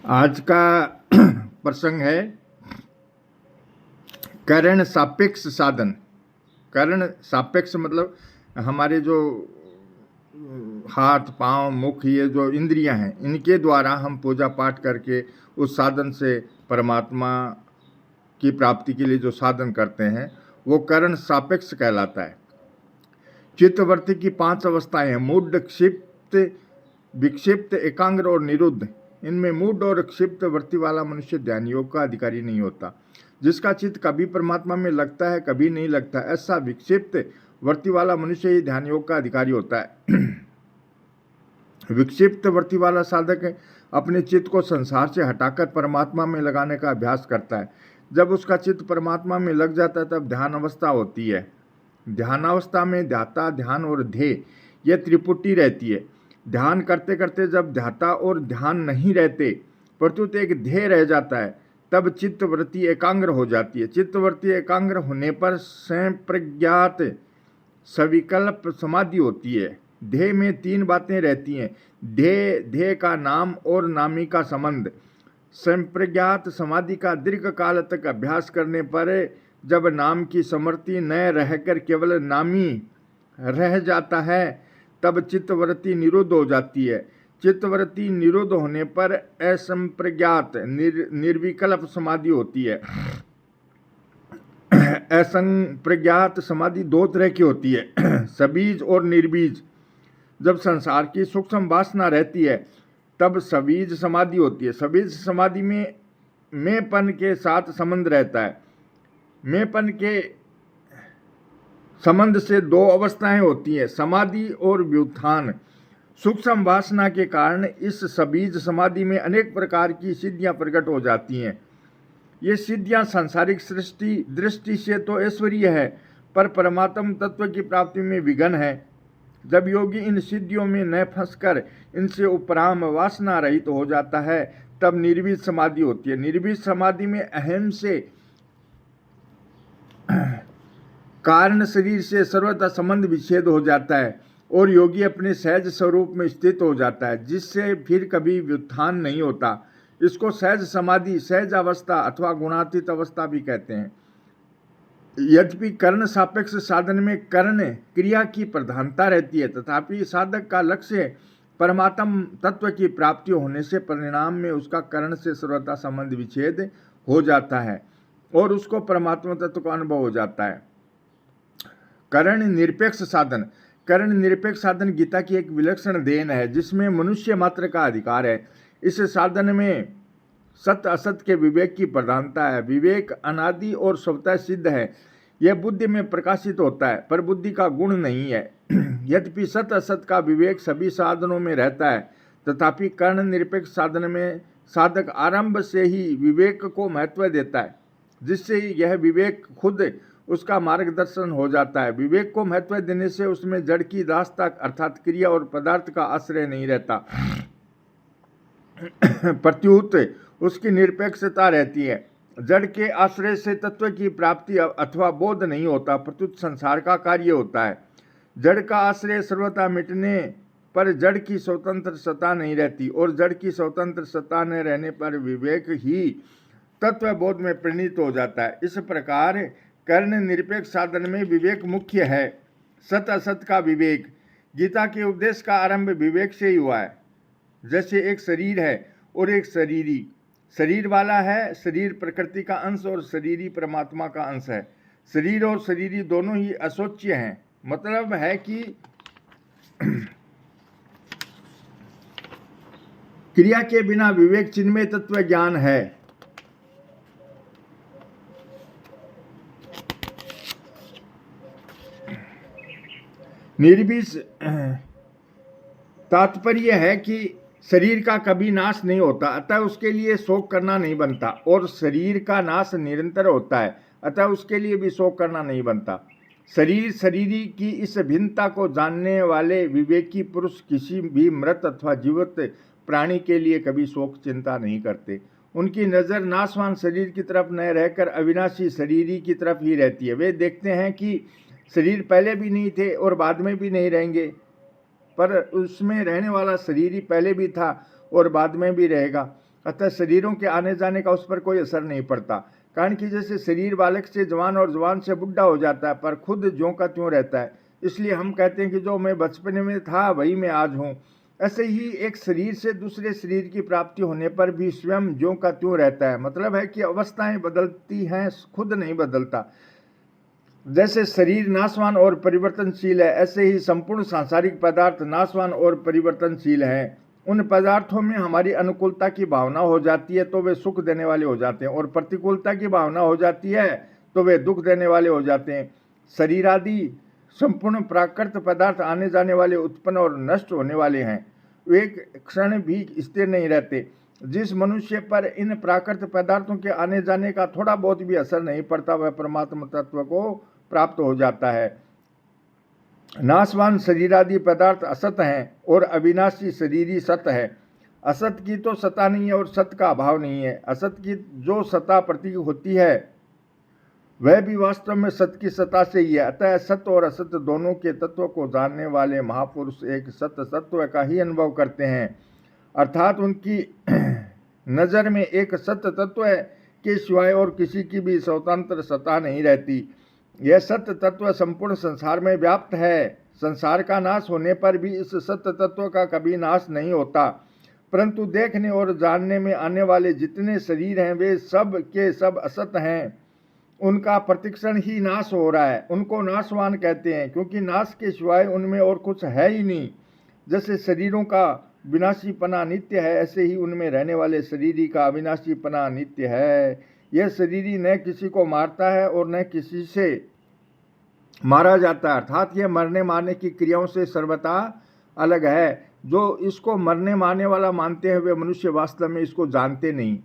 आज का प्रसंग है करण सापेक्ष साधन। करण सापेक्ष मतलब हमारे जो हाथ पांव मुख ये जो इंद्रियां हैं इनके द्वारा हम पूजा पाठ करके उस साधन से परमात्मा की प्राप्ति के लिए जो साधन करते हैं वो करण सापेक्ष कहलाता है। चित्तवृत्ति की 5 अवस्थाएं हैं, मूढ़, क्षिप्त, विक्षिप्त, एकाग्र और निरुद्ध। इनमें मूढ़ और क्षिप्त वृत्ति वाला मनुष्य ध्यान योग का अधिकारी नहीं होता। जिसका चित्त कभी परमात्मा में लगता है कभी नहीं लगता, ऐसा विक्षिप्त वृत्ति वाला मनुष्य ही ध्यान योग का अधिकारी होता है। विक्षिप्त वृत्ति वाला साधक अपने चित्त को संसार से हटाकर परमात्मा में लगाने का अभ्यास करता है। जब उसका चित्त परमात्मा में लग जाता है तब ध्यान अवस्था होती है। ध्यानावस्था में ध्याता, ध्यान और ध्येय यह त्रिपुटी रहती है। ध्यान करते करते जब ध्याता और ध्यान नहीं रहते प्रत्युत एक ध्येय रह जाता है तब चित्तवृत्ति एकाग्र हो जाती है। चित्तवृत्ति एकाग्र होने पर संप्रज्ञात सविकल्प समाधि होती है। ध्येय में 3 बातें रहती हैं, ध्येय का नाम और नामी का संबंध। संप्रज्ञात समाधि का दीर्घ काल तक अभ्यास करने पर जब नाम की स्मृति न रहकर केवल नामी रह जाता है तब चित्तवृत्ति निरुद्ध हो जाती है। चित्तवृत्ति निरुद्ध होने पर असंप्रज्ञात निर्विकल्प समाधि होती है। असंप्रज्ञात समाधि 2 तरह की होती है, सबीज और निर्बीज। जब संसार की सूक्ष्म वासना रहती है तब सबीज समाधि होती है। सबीज समाधि में मैंपन के साथ संबंध रहता है। मैंपन के संबंध से 2 अवस्थाएं होती हैं, समाधि और व्युत्थान। सूक्ष्म वासना के कारण इस सबीज समाधि में अनेक प्रकार की सिद्धियां प्रकट हो जाती हैं। ये सिद्धियां सांसारिक दृष्टि से तो ऐश्वर्य है पर परमात्म तत्व की प्राप्ति में विघ्न है। जब योगी इन सिद्धियों में न फंसकर इनसे उपराम वासना रहित हो जाता है तब निर्बीज समाधि होती है। निर्बीज समाधि में अहम से कारण शरीर से सर्वथा संबंध विच्छेद हो जाता है और योगी अपने सहज स्वरूप में स्थित हो जाता है, जिससे फिर कभी व्युत्थान नहीं होता। इसको सहज समाधि, सहज अवस्था अथवा गुणातीत अवस्था भी कहते हैं। यद्यपि करण सापेक्ष साधन में कर्ण क्रिया की प्रधानता रहती है तथापि साधक का लक्ष्य परमात्म तत्व की प्राप्ति होने से परिणाम में उसका कर्ण से सर्वथा संबंध विच्छेद हो जाता है और उसको परमात्मा तत्व का अनुभव हो जाता है। करण निरपेक्ष साधन। करण निरपेक्ष साधन गीता की एक विलक्षण देन है जिसमें मनुष्य मात्र का अधिकार है। इस साधन में सत्य असत के विवेक की प्रधानता है। विवेक अनादि और स्वतः सिद्ध है। यह बुद्धि में प्रकाशित होता है पर बुद्धि का गुण नहीं है। यद्यपि सत्य असत का विवेक सभी साधनों में रहता है तथापि कर्ण निरपेक्ष साधन में साधक आरंभ से ही विवेक को महत्व देता है, जिससे यह विवेक खुद उसका मार्गदर्शन हो जाता है। विवेक को महत्व देने से उसमें जड़ की दास्ता अर्थात क्रिया और पदार्थ का आश्रय नहीं रहता, प्रत्युत उसकी निरपेक्षता रहती है। जड़ के आश्रय से तत्व की प्राप्ति अथवा बोध नहीं होता, प्रत्युत संसार का कार्य होता है। जड़ का आश्रय सर्वथा मिटने पर जड़ की स्वतंत्र सत्ता नहीं रहती और जड़ की स्वतंत्र सत्ता न रहने पर विवेक ही तत्व बोध में परिणित हो जाता है। इस प्रकार कर्ण निरपेक्ष साधन में विवेक मुख्य है। सत असत का विवेक। गीता के उपदेश का आरंभ विवेक से ही हुआ है। जैसे एक शरीर है और एक शरीरी। शरीर वाला है, शरीर प्रकृति का अंश और शरीरी परमात्मा का अंश है। शरीर और शरीरी दोनों ही अशोच्य हैं। मतलब है कि क्रिया के बिना विवेक चिन्मय तत्व ज्ञान है। निर्बीज तात्पर्य है कि शरीर का कभी नाश नहीं होता अतः उसके लिए शोक करना नहीं बनता और शरीर का नाश निरंतर होता है अतः उसके लिए भी शोक करना नहीं बनता। शरीर शरीरी की इस भिन्नता को जानने वाले विवेकी पुरुष किसी भी मृत अथवा जीवित प्राणी के लिए कभी शोक चिंता नहीं करते। उनकी नज़र नाशवान शरीर की तरफ न रहकर अविनाशी शरीरी की तरफ ही रहती है। वे देखते हैं कि शरीर पहले भी नहीं थे और बाद में भी नहीं रहेंगे, पर उसमें रहने वाला शरीर ही पहले भी था और बाद में भी रहेगा। अतः शरीरों के आने जाने का उस पर कोई असर नहीं पड़ता। कारण कि जैसे शरीर बालक से जवान और जवान से बुढ़ा हो जाता है, पर खुद ज्यों का त्यों रहता है। इसलिए हम कहते हैं कि जो मैं बचपन में था वही मैं आज हूँ। ऐसे ही एक शरीर से दूसरे शरीर की प्राप्ति होने पर भी स्वयं ज्यों का त्यों रहता है। मतलब है कि अवस्थाएं बदलती हैं, खुद नहीं बदलता। जैसे शरीर नाशवान और परिवर्तनशील है, ऐसे ही संपूर्ण सांसारिक पदार्थ नाशवान और परिवर्तनशील हैं। उन पदार्थों में हमारी अनुकूलता की भावना हो जाती है तो वे सुख देने वाले हो जाते हैं, और प्रतिकूलता की भावना हो जाती है तो वे दुख देने वाले हो जाते हैं। शरीर आदि संपूर्ण प्राकृत पदार्थ आने जाने वाले, उत्पन्न और नष्ट होने वाले हैं। वे एक क्षण भी स्थिर नहीं रहते। जिस मनुष्य पर इन प्राकृत पदार्थों के आने जाने का थोड़ा बहुत भी असर नहीं पड़ता, वह परमात्मा तत्व को प्राप्त हो जाता है। नाशवान शरीरादि पदार्थ असत हैं और अविनाशी शरीरी सत है। असत की तो सत्ता नहीं है और सत का अभाव नहीं है। असत की जो सत्ता प्रतीक होती है वह भी वास्तव में सत की सत्ता से ही है। अतः सत्य और असत दोनों के तत्व को जानने वाले महापुरुष एक सत्य तत्व का ही अनुभव करते हैं, अर्थात उनकी नज़र में एक सत्य तत्व के सिवाय और किसी की भी स्वतंत्र सत्ता नहीं रहती। यह सत्य तत्व संपूर्ण संसार में व्याप्त है। संसार का नाश होने पर भी इस सत्य तत्व का कभी नाश नहीं होता, परंतु देखने और जानने में आने वाले जितने शरीर हैं वे सब के सब असत हैं। उनका प्रतिक्षण ही नाश हो रहा है। उनको नाशवान कहते हैं, क्योंकि नाश के सिवाय उनमें और कुछ है ही नहीं। जैसे शरीरों का विनाशीपना नित्य है, ऐसे ही उनमें रहने वाले शरीरी का अविनाशीपना नित्य है। यह शरीरी न किसी को मारता है और न किसी से मारा जाता है, अर्थात यह मरने मारने की क्रियाओं से सर्वथा अलग है। जो इसको मरने मारने वाला मानते हैं वे मनुष्य वास्तव में इसको जानते नहीं।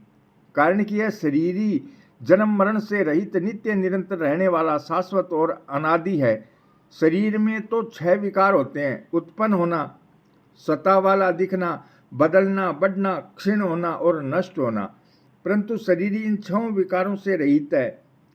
कारण कि यह शरीरी जन्म मरण से रहित नित्य निरंतर रहने वाला शाश्वत और अनादि है। शरीर में तो 6 विकार होते हैं: उत्पन्न होना, सत्ता वाला दिखना, बदलना, बढ़ना, क्षीण होना और नष्ट होना। परंतु शरीर इन 6 विकारों से रहित है।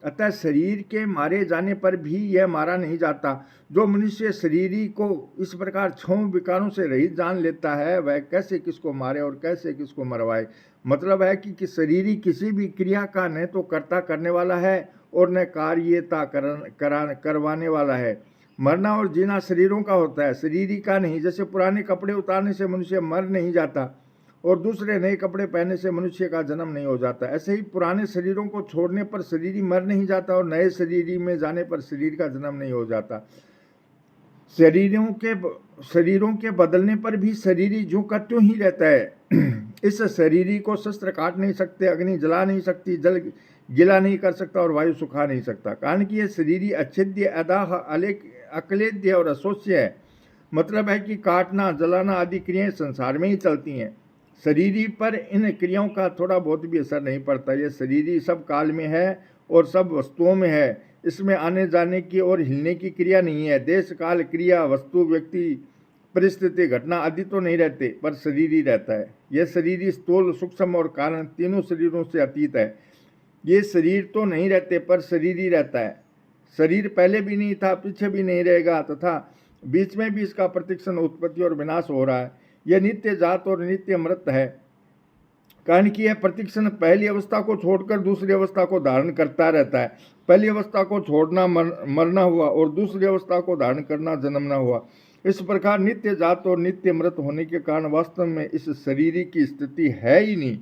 अतः शरीर के मारे जाने पर भी यह मारा नहीं जाता। जो मनुष्य शरीरी को इस प्रकार 6 विकारों से रहित जान लेता है वह कैसे किसको मारे और कैसे किसको मरवाए। मतलब है कि शरीरी किसी भी क्रिया का न तो कर्ता करने वाला है और न कार्यता करवाने वाला है। मरना और जीना शरीरों का होता है, शरीरी का नहीं। जैसे पुराने कपड़े उतारने से मनुष्य मर नहीं जाता और दूसरे नए कपड़े पहनने से मनुष्य का जन्म नहीं हो जाता, ऐसे ही पुराने शरीरों को छोड़ने पर शरीरी मर नहीं जाता और नए शरीरी में जाने पर शरीर का जन्म नहीं हो जाता। शरीरों के बदलने पर भी शरीरी ज्यों का त्यों ही रहता है। इस शरीरी को शस्त्र काट नहीं सकते, अग्नि जला नहीं सकती, जल गिला नहीं कर सकता और वायु सुखा नहीं सकता। कारण कि यह शरीरी अच्छेद्य, अदाह, अक्लेद्य और अशोच्य है। मतलब है कि काटना, जलाना आदि क्रियाएं संसार में ही चलती हैं। शरीरी पर इन क्रियाओं का थोड़ा बहुत भी असर नहीं पड़ता। यह शरीरी सब काल में है और सब वस्तुओं में है। इसमें आने जाने की और हिलने की क्रिया नहीं है। देश, काल, क्रिया, वस्तु, व्यक्ति, परिस्थिति, घटना आदि तो नहीं रहते, पर शरीर ही रहता है। यह शरीर स्थूल, सूक्ष्म और कारण तीनों शरीरों से अतीत है। ये शरीर तो नहीं रहते, पर शरीर ही रहता है। शरीर पहले भी नहीं था, पीछे भी नहीं रहेगा, तथा बीच में भी इसका प्रतिक्षण, उत्पत्ति और विनाश हो रहा है। यह नित्य जात और नित्य मृत है। कारण कि यह प्रतिक्षण पहली अवस्था को छोड़कर दूसरी अवस्था को धारण करता रहता है। पहली अवस्था को छोड़ना मरना हुआ और दूसरी अवस्था को धारण करना जन्मना हुआ। इस प्रकार नित्य जात और नित्य मृत होने के कारण वास्तव में इस शरीर की स्थिति है ही नहीं।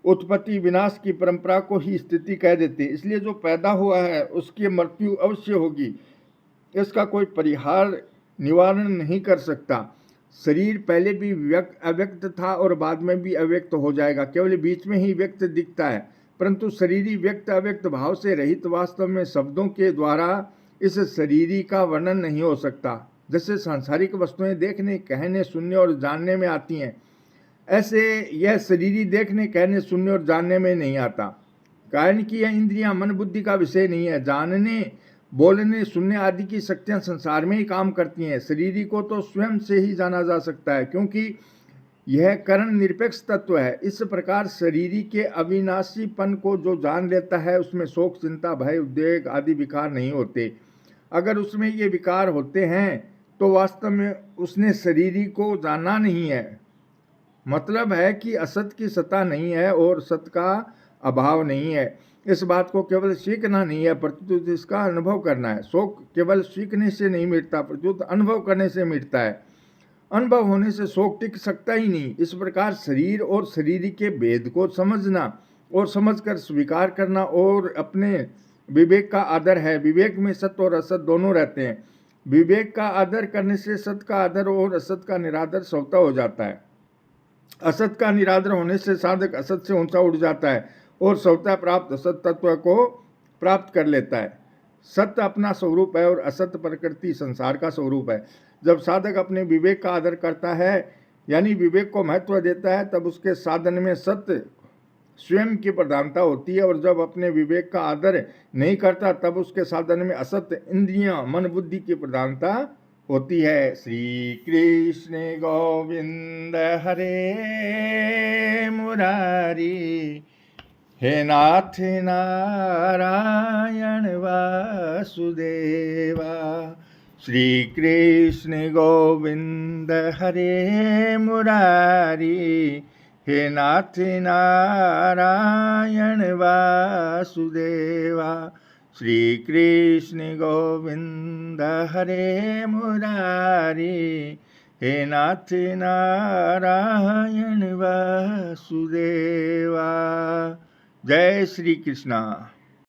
उत्पत्ति विनाश की परंपरा को ही स्थिति कह देते। इसलिए जो पैदा हुआ है उसकी मृत्यु अवश्य होगी, इसका कोई परिहार निवारण नहीं कर सकता। शरीर पहले भी अव्यक्त था और बाद में भी अव्यक्त हो जाएगा, केवल बीच में ही व्यक्त दिखता है। परंतु शरीरी व्यक्त अव्यक्त भाव से रहित वास्तव में शब्दों के द्वारा इस शरीरी का वर्णन नहीं हो सकता। जैसे सांसारिक वस्तुएं देखने, कहने, सुनने और जानने में आती हैं, ऐसे यह शरीरी देखने, कहने, सुनने और जानने में नहीं आता। कारण कि यह इंद्रियां मन बुद्धि का विषय नहीं है। जानने, बोलने, सुनने आदि की शक्तियां संसार में ही काम करती हैं। शरीरी को तो स्वयं से ही जाना जा सकता है, क्योंकि यह करण निरपेक्ष तत्व है। इस प्रकार शरीरी के अविनाशीपन को जो जान लेता है उसमें शोक, चिंता, भय, उद्वेग आदि विकार नहीं होते। अगर उसमें ये विकार होते हैं तो वास्तव में उसने शरीरी को जाना नहीं है। मतलब है कि असत की सत्ता नहीं है और सत का अभाव नहीं है। इस बात को केवल सीखना नहीं है, प्रत्युत इसका अनुभव करना है। शोक केवल सीखने से नहीं मिटता, प्रत्युत अनुभव करने से मिटता है। अनुभव होने से शोक टिक सकता ही नहीं। इस प्रकार शरीर और शरीर के भेद को समझना और समझकर स्वीकार करना और अपने विवेक का आदर है। विवेक में सत्य और असत दोनों रहते हैं। विवेक का आदर करने से सत्य का आदर और असत का निरादर स्वतः हो जाता है। असत का निरादर होने से साधक असत से ऊंचा उठ जाता है और स्वतः प्राप्त असत तत्व को प्राप्त कर लेता है। सत्य अपना स्वरूप है और असत्य प्रकृति संसार का स्वरूप है। जब साधक अपने विवेक का आदर करता है, यानी विवेक को महत्व देता है, तब उसके साधन में सत्य स्वयं की प्रधानता होती है। और जब अपने विवेक का आदर नहीं करता, तब उसके साधन में असत्य इंद्रियां मन बुद्धि की प्रधानता होती है। श्री कृष्ण गोविंद हरे मुरारी, हे नाथ नारायण वासुदेवा। श्री कृष्ण गोविंद हरे मुरारी, हे नाथ नारायण वासुदेवा। श्री कृष्ण गोविंद हरे मुरारी, हे नाथ नारायण वासुदेवा। जय श्री कृष्णा।